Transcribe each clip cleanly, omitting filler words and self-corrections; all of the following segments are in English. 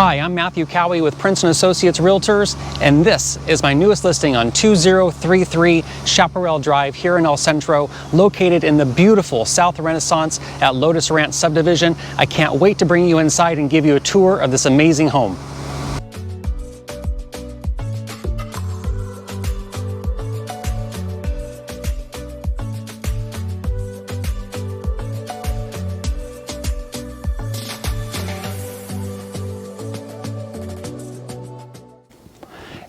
Hi, I'm Matthew Cowie with Prince & Associates Realtors, and this is my newest listing on 2033 Chaparral Drive here in El Centro, located in the beautiful South Renaissance at Lotus Ranch subdivision. I can't wait to bring you inside and give you a tour of this amazing home.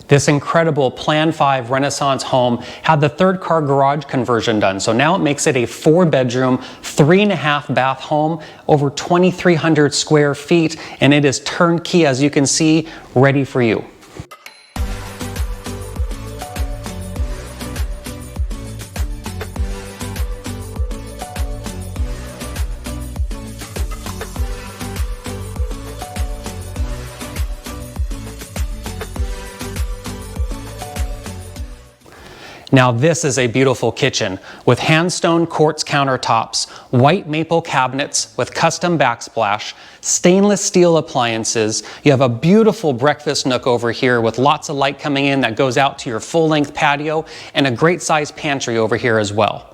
This incredible Plan 5 Renaissance home had the third car garage conversion done, so now it makes it a 4-bedroom, 3.5 bath home, over 2,300 square feet, and it is turnkey, as you can see, ready for you. Now this is a beautiful kitchen with HanStone quartz countertops, white maple cabinets with custom backsplash, stainless steel appliances. You have a beautiful breakfast nook over here with lots of light coming in that goes out to your full-length patio, and a great sized pantry over here as well.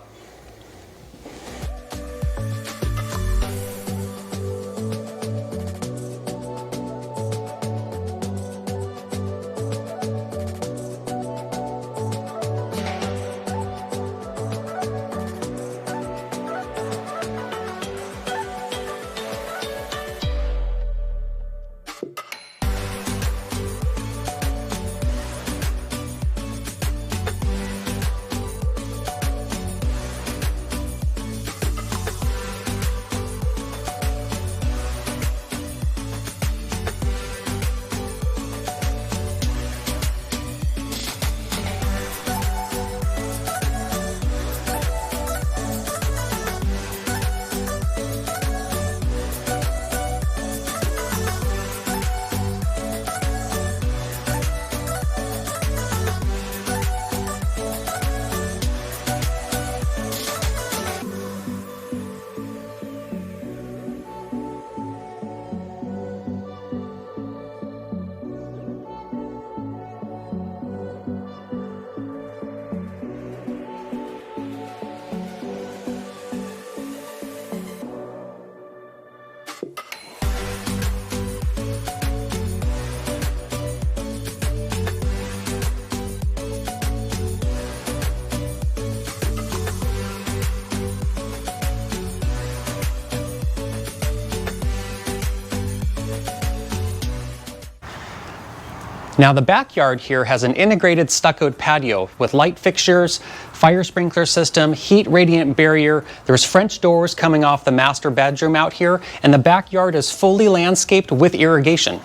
Now the backyard here has an integrated stuccoed patio with light fixtures, fire sprinkler system, heat radiant barrier. There's French doors coming off the master bedroom out here, and the backyard is fully landscaped with irrigation.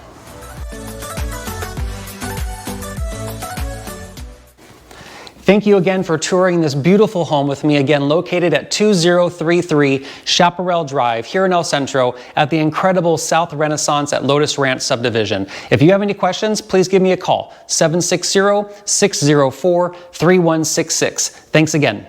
Thank you again for touring this beautiful home with me, again located at 2033 Chaparral Drive here in El Centro at the incredible South Renaissance at Lotus Ranch subdivision. If you have any questions, please give me a call, 760-604-3166. Thanks again.